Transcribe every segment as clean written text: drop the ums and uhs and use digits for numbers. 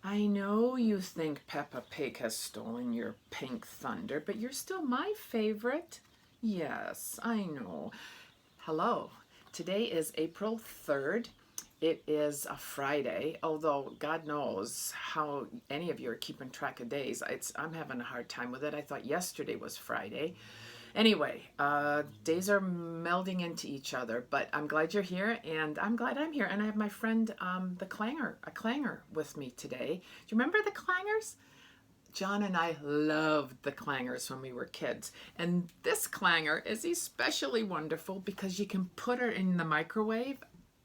I know you think Peppa Pig has stolen your pink thunder, but you're still my favorite. Yes, I know. Hello. Today is April 3rd. It is a Friday, although God knows how any of you are keeping track of days. I'm having a hard time with it. I thought yesterday was Friday. Anyway, days are melding into each other, but I'm glad you're here, and I'm glad I'm here. And I have my friend, the Clanger, with me today. Do you remember the Clangers? John and I loved the Clangers when we were kids. And this Clanger is especially wonderful because you can put her in the microwave,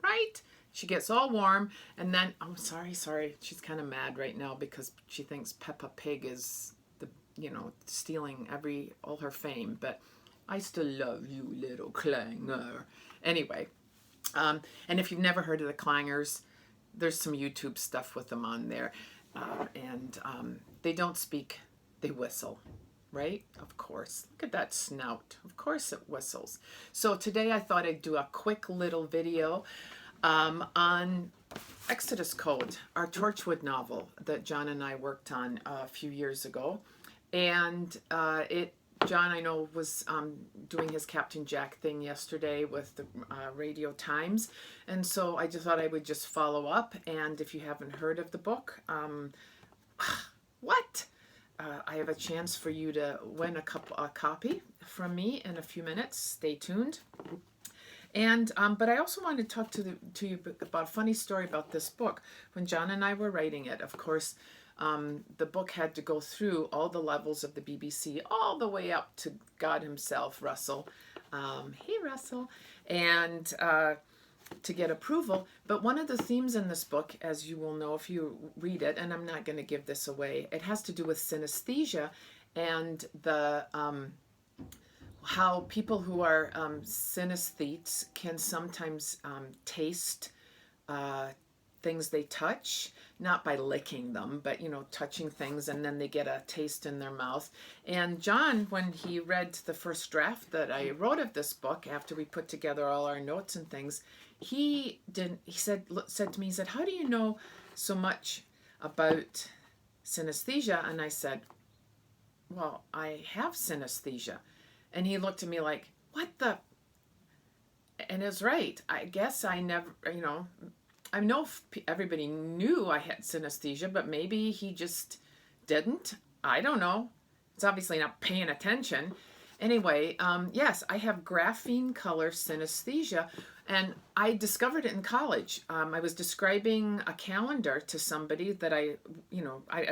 right? She gets all warm, and then, oh, sorry. She's kind of mad right now because she thinks Peppa Pig is stealing all her fame, but I still love you, little Clanger. Anyway, and if you've never heard of the Clangers, there's some YouTube stuff with them on there, and they don't speak, they whistle, right? Of course. Look at that snout. Of course it whistles. So today I thought I'd do a quick little video on Exodus Code, our Torchwood novel that John and I worked on a few years ago. And John, I know, was doing his Captain Jack thing yesterday with the Radio Times. And so I just thought I would just follow up. And if you haven't heard of the book, what? I have a chance for you to win a copy from me in a few minutes. Stay tuned. And but I also wanted to talk to you about a funny story about this book. When John and I were writing it, of course, the book had to go through all the levels of the BBC, all the way up to God himself, Russell. Hey, Russell. And to get approval. But one of the themes in this book, as you will know if you read it, and I'm not going to give this away, it has to do with synesthesia and the how people who are synesthetes can sometimes taste things they touch, not by licking them, but touching things, and then they get a taste in their mouth. And John, when he read the first draft that I wrote of this book after we put together all our notes and things, he said to me, he said, "How do you know so much about synesthesia?" And I said, "Well, I have synesthesia." And he looked at me like, "What the?" And it's right. I guess I never, I know everybody knew I had synesthesia, but maybe he just didn't. I don't know. It's obviously not paying attention. Anyway, yes, I have graphene color synesthesia, and I discovered it in college. I was describing a calendar to somebody that I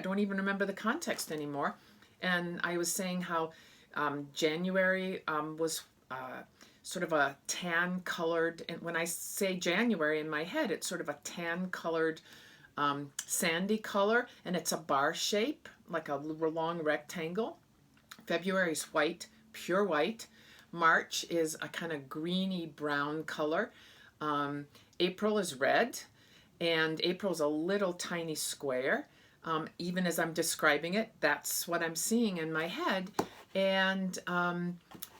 don't even remember the context anymore. And I was saying how January was sort of a tan colored, and when I say January in my head, it's sort of a tan colored sandy color, and it's a bar shape, like a long rectangle. February is white, pure white. March is a kind of greeny brown color. April is red, and April is a little tiny square. Even as I'm describing it, that's what I'm seeing in my head. And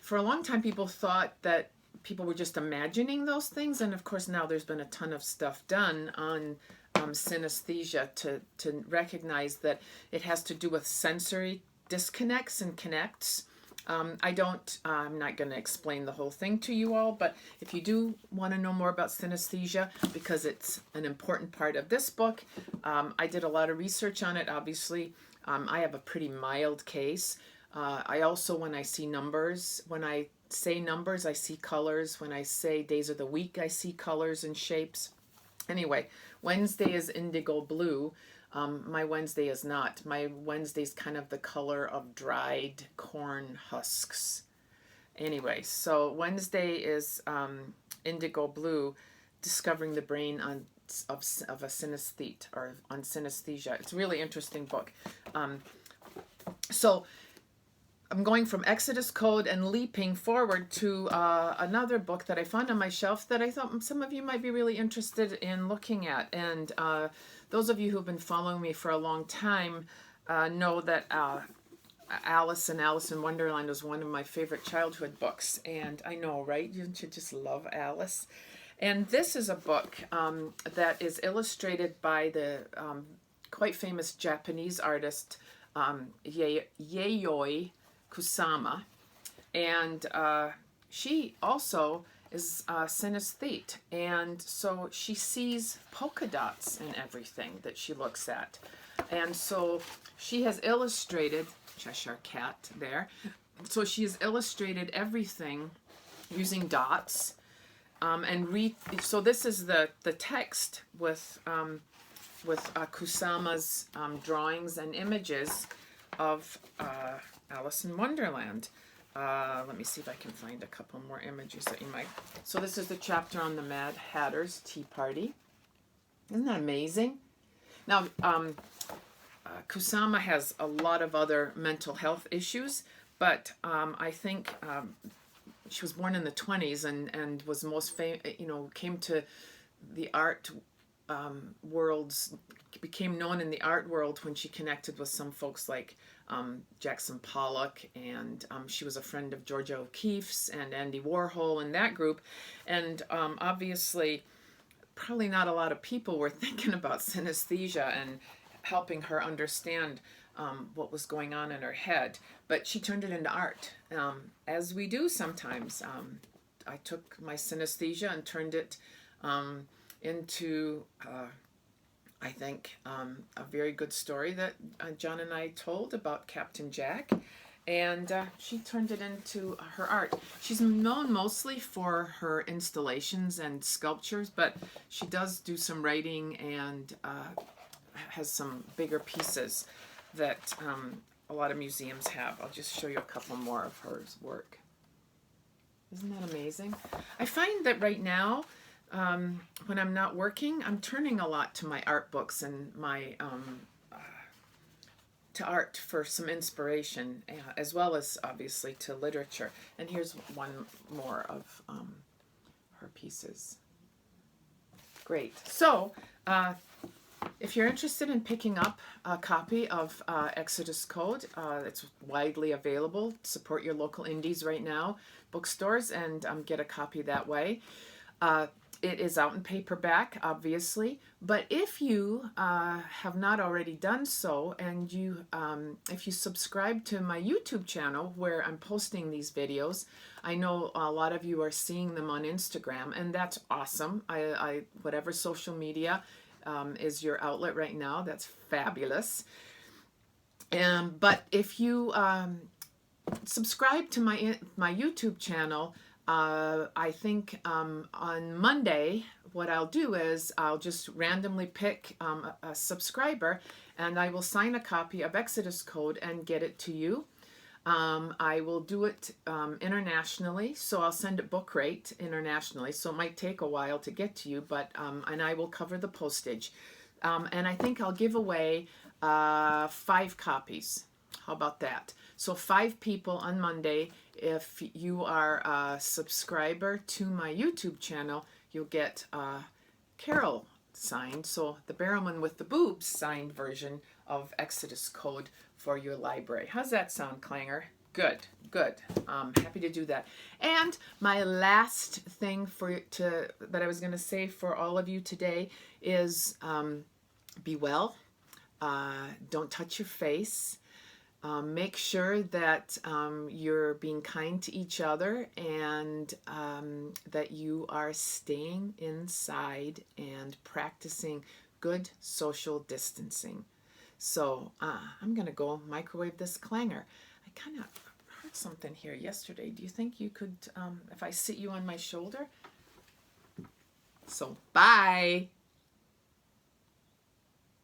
for a long time, people thought that people were just imagining those things. And of course, now there's been a ton of stuff done on synesthesia to recognize that it has to do with sensory disconnects and connects. I'm not going to explain the whole thing to you all, but if you do want to know more about synesthesia, because it's an important part of this book, I did a lot of research on it, obviously. I have a pretty mild case. I also, when I see numbers, when I say numbers, I see colors. When I say days of the week, I see colors and shapes. Anyway, Wednesday is indigo blue. My Wednesday is not. My Wednesday's kind of the color of dried corn husks. Anyway, so Wednesday is indigo blue, discovering the brain of a synesthete, or on synesthesia. It's a really interesting book. So I'm going from Exodus Code and leaping forward to another book that I found on my shelf that I thought some of you might be really interested in looking at. And those of you who've been following me for a long time know that Alice and Alice in Wonderland is one of my favorite childhood books. And I know, right? You should just love Alice. And this is a book that is illustrated by the quite famous Japanese artist, Yayoi Kusama. And she also is synesthete. And so she sees polka dots in everything that she looks at. And so she has illustrated, Cheshire Cat there, so she has illustrated everything using dots. So this is the text with Kusama's drawings and images of Alice in Wonderland. Let me see if I can find a couple more images that you might. So this is the chapter on the Mad Hatter's Tea Party. Isn't that amazing? Now, Kusama has a lot of other mental health issues, but I think she was born in the 20s and was most came to the art worlds, became known in the art world when she connected with some folks like Jackson Pollock, and she was a friend of Georgia O'Keeffe's and Andy Warhol and that group. And obviously, probably not a lot of people were thinking about synesthesia and helping her understand what was going on in her head. But she turned it into art, as we do sometimes. I took my synesthesia and turned it into, I think, a very good story that John and I told about Captain Jack. And she turned it into her art. She's known mostly for her installations and sculptures, but she does do some writing and has some bigger pieces that a lot of museums have. I'll just show you a couple more of her work. Isn't that amazing? I find that right now, when I'm not working, I'm turning a lot to my art books and my to art for some inspiration, as well as obviously to literature. And here's one more of her pieces. Great. So if you're interested in picking up a copy of Exodus Code, it's widely available. Support your local indies right now, bookstores, and get a copy that way. It is out in paperback, obviously, but if you have not already done so, and if you subscribe to my YouTube channel where I'm posting these videos, I know a lot of you are seeing them on Instagram, and that's awesome. Whatever social media is your outlet right now, that's fabulous. But if you subscribe to my YouTube channel, I think on Monday, what I'll do is I'll just randomly pick a subscriber, and I will sign a copy of Exodus Code and get it to you. I will do it internationally, so I'll send it book rate internationally, so it might take a while to get to you, but and I will cover the postage. And I think I'll give away 5 copies. How about that? So 5 people on Monday. If you are a subscriber to my YouTube channel, you'll get Carol signed, so the Barrowman with the boobs signed version of Exodus Code for your library. How's that sound, Clanger? Good, good. Happy to do that. And my last thing that I was going to say for all of you today is be well. Don't touch your face. Make sure that you're being kind to each other, and that you are staying inside and practicing good social distancing. So I'm going to go microwave this Clanger. I kind of heard something here yesterday. Do you think you could, if I sit you on my shoulder? So bye.